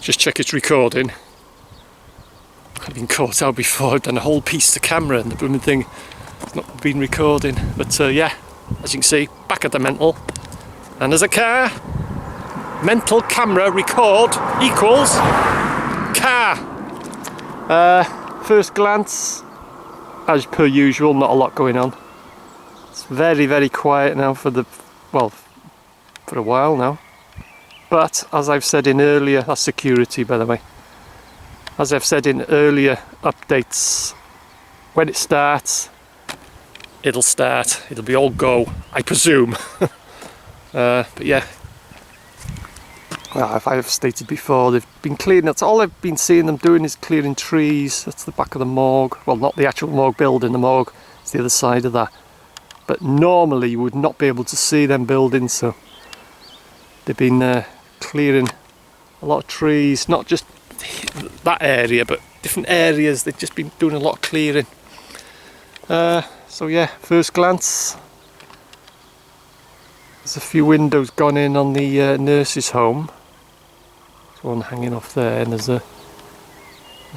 Just check it's recording. I've been caught out before. I've done a whole piece to camera and the blooming thing has not been recording. But yeah, as you can see, back at the mental. And there's a car. Mental camera record equals car. First glance, as per usual, not a lot going on. It's very, very quiet now for a while now. But as I've said in earlier, that's security by the way. As I've said in earlier updates, when it starts, it'll start. It'll be all go, I presume. But yeah, well, I've stated before, they've been clearing. That's all I've been seeing them doing is clearing trees. That's the back of the morgue. Well, not the actual morgue building, the morgue. It's the other side of that. But normally you would not be able to see them buildings, so they've been clearing a lot of trees, not just that area, but different areas. They've just been doing a lot of clearing. So yeah, first glance, there's a few windows gone in on the nurse's home. There's one hanging off there, and there's I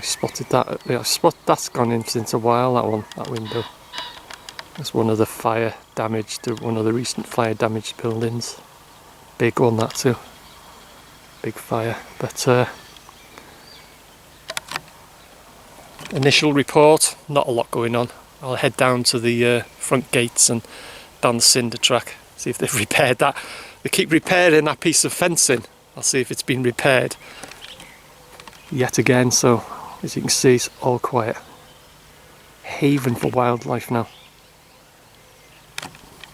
spotted that. That's gone in since a while. That window. That's one of the fire damaged, one of the recent fire damaged buildings. Big one, that too. Big fire. But initial report, not a lot going on. I'll head down to the front gates and down the cinder track, see if they've repaired that. They keep repairing that piece of fencing. I'll see if it's been repaired yet again. So as you can see, it's all quiet. Haven for wildlife now.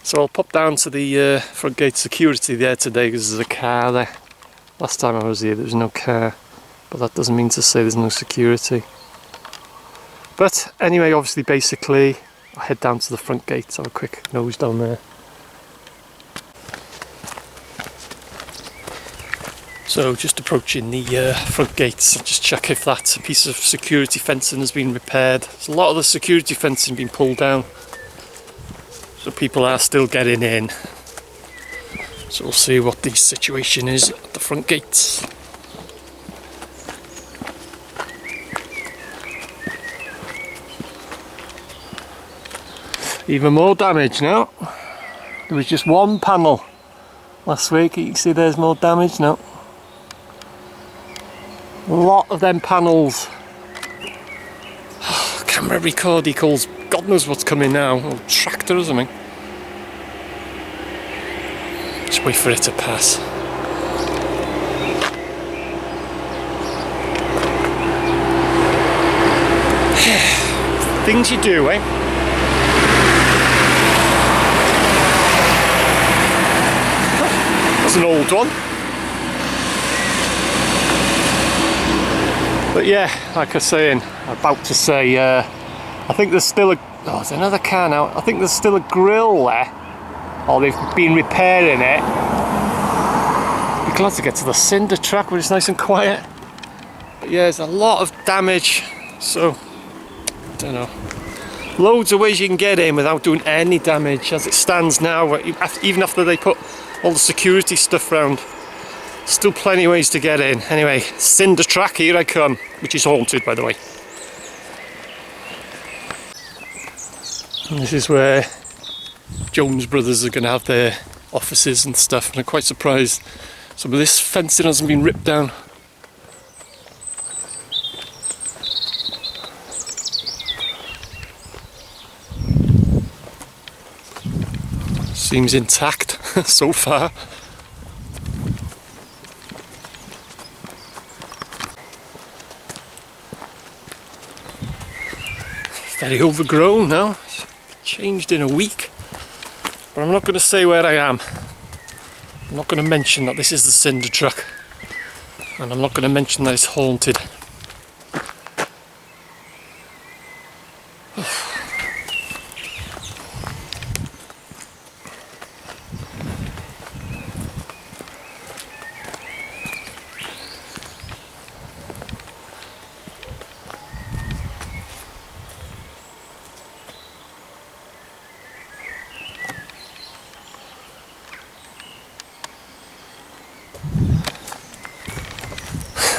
So I'll pop down to the front gate security there today because there's a car there. Last time I was here there was no car, but that doesn't mean to say there's no security. But anyway, obviously, basically, I'll head down to the front gates, have a quick nose down there. So just approaching the front gates, I'll just check if that piece of security fencing has been repaired. There's a lot of the security fencing been pulled down, so people are still getting in. So we'll see what the situation is at the front gates. Even more damage now. There was just one panel last week. You can see there's more damage now. A lot of them panels. Camera record equals God knows what's coming now. A tractor or something. Just wait for it to pass. Things you do, eh? That's an old one. But yeah, like I was saying, about to say, I think there's still there's another car now. I think there's still a grill there. Or they've been repairing it. Be glad to get to the cinder track where it's nice and quiet. But yeah, there's a lot of damage. So, I don't know. Loads of ways you can get in without doing any damage. As it stands now, even after they put all the security stuff round, still plenty of ways to get in. Anyway, cinder track, here I come, which is haunted by the way. And this is where Jones Brothers are going to have their offices and stuff, and I'm quite surprised some of this fencing hasn't been ripped down. Seems intact so far. Very overgrown now. It's changed in a week. But I'm not going to say where I am. I'm not going to mention that this is the cinder truck. And I'm not going to mention that it's haunted.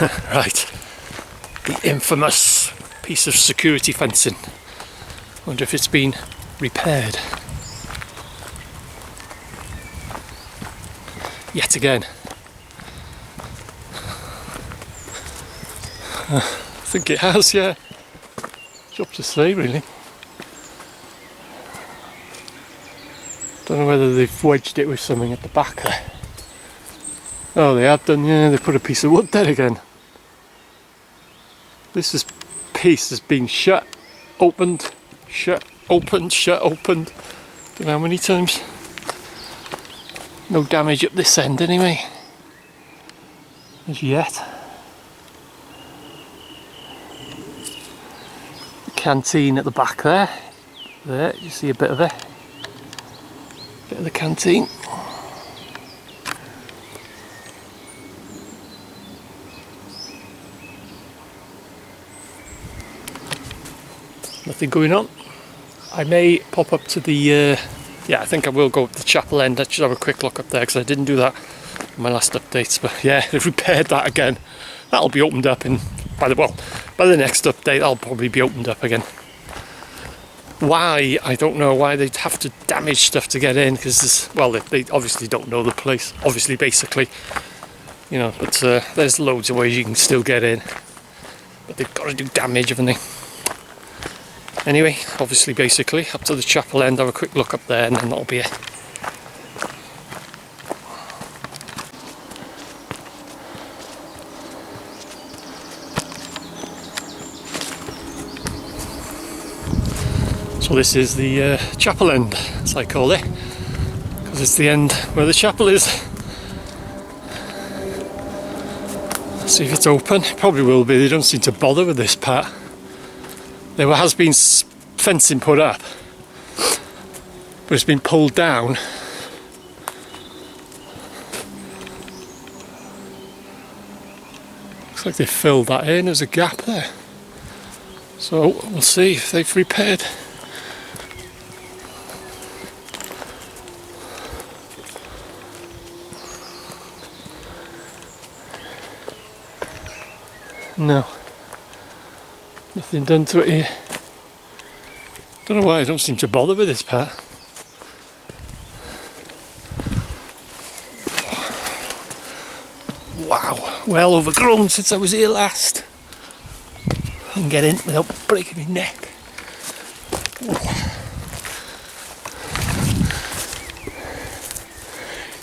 Right, the infamous piece of security fencing. Wonder if it's been repaired. Yet again. I think it has, yeah. Job to say, really. Don't know whether they've wedged it with something at the back there. Oh, they have done, yeah, they put a piece of wood there again. Piece has been shut, opened, shut, opened, shut, opened. Don't know how many times. No damage up this end anyway. As yet. The canteen at the back there. There, you see a bit of it. Bit of the canteen. Nothing going on. I may pop up to the yeah, I think I will go up the chapel end. I should have a quick look up there because I didn't do that in my last updates. But yeah, they've repaired that again. That'll be opened up by the next update. That'll probably be opened up again. Why? I don't know why they'd have to damage stuff to get in, because they obviously don't know the place. Obviously, basically, you know. But there's loads of ways you can still get in, but they've got to do damage, haven't they? Anyway, obviously, basically, up to the chapel end, have a quick look up there, and then that'll be it. So this is the chapel end, as I call it, because it's the end where the chapel is. Let's see if it's open. It probably will be. They don't seem to bother with this part. There has been fencing put up, but it's been pulled down. Looks like they filled that in. There's a gap there. So we'll see if they've repaired. No. Nothing done to it here. Don't know why I don't seem to bother with this part. Wow, well overgrown since I was here last. I can get in without breaking my neck. You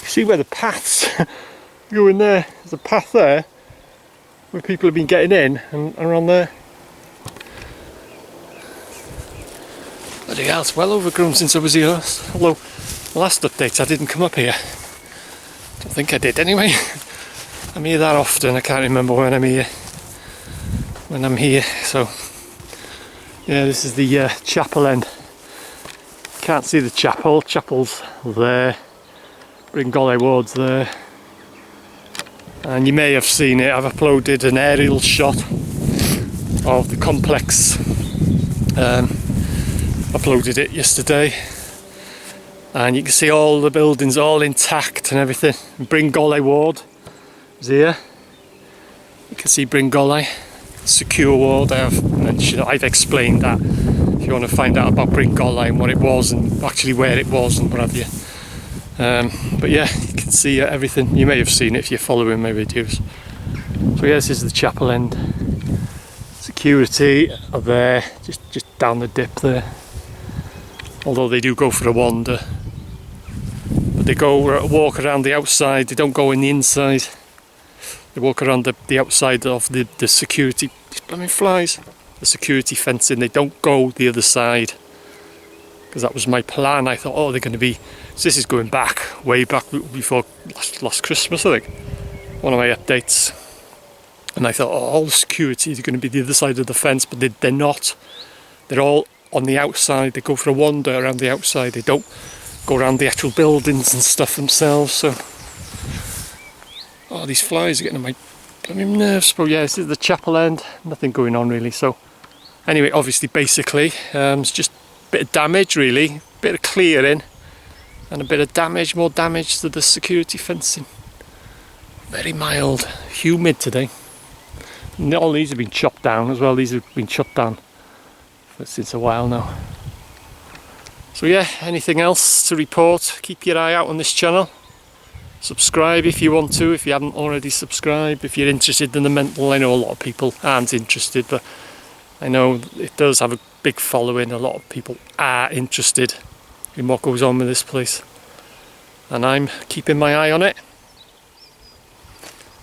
see where the paths go in there? There's a path there where people have been getting in and around there. Bloody hell, it's well overgrown since I was here last. Although, the last update I didn't come up here. Don't think I did anyway. I'm here that often, I can't remember when I'm here. So, yeah, this is the chapel end. Can't see the chapel. Chapel's there. Bringolly Ward's there. And you may have seen it, I've uploaded an aerial shot of the complex. Uploaded it yesterday, and you can see all the buildings all intact and everything. Bringolly Ward is here. You can see Bringolly, secure ward. I've explained that if you want to find out about Bringolly and what it was and actually where it was and what have you. But yeah, you can see everything. You may have seen it if you're following my videos. So yeah, this is the chapel end. Security are there, just down the dip there. Although they do go for a wander, but they walk around the outside. They don't go in the inside. They walk around the outside of the security. These blooming flies. The security fencing. They don't go the other side, because that was my plan. I thought, oh, they're going to be. So this is going back, way back before last Christmas, I think. One of my updates, and I thought, oh, all the security is going to be the other side of the fence, but they're not. They're all on the outside. They go for a wander around the outside. They don't go around the actual buildings and stuff themselves. So, oh, these flies are getting on my blooming nerves. But yeah, this is the chapel end. Nothing going on really. So, anyway, obviously, basically, it's just a bit of damage really, a bit of clearing, and a bit of damage, more damage to the security fencing. Very mild, humid today. And all these have been chopped down as well. These have been shut down since a while now. So yeah, anything else to report? Keep your eye out on this channel. Subscribe if you want to, if you haven't already subscribed. If you're interested in the mental, I know a lot of people aren't interested, but I know it does have a big following. A lot of people are interested in what goes on with this place, and I'm keeping my eye on it.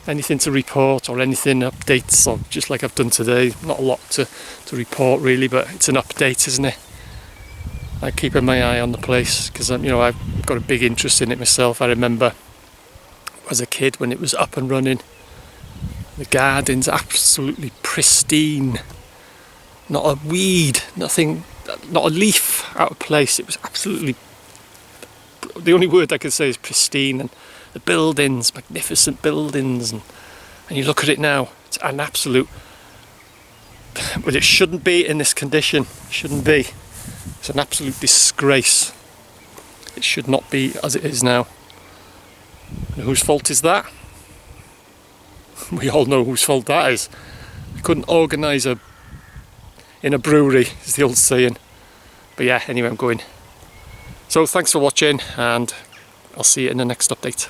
Anything to report or anything updates, or just like I've done today, not a lot to report really, but it's an update, isn't it? I'm keeping my eye on the place because you know, I've got a big interest in it myself. I remember as a kid when it was up and running, the garden's absolutely pristine, not a weed, nothing, not a leaf out of place. It was absolutely, the only word I can say is pristine. And the buildings, magnificent buildings, and you look at it now, it's an absolute, but it shouldn't be in this condition. It shouldn't be. It's an absolute disgrace. It should not be as it is now. And whose fault is that? We all know whose fault that is. They couldn't organise in a brewery, is the old saying. But yeah, anyway, I'm going. So thanks for watching, and I'll see you in the next update.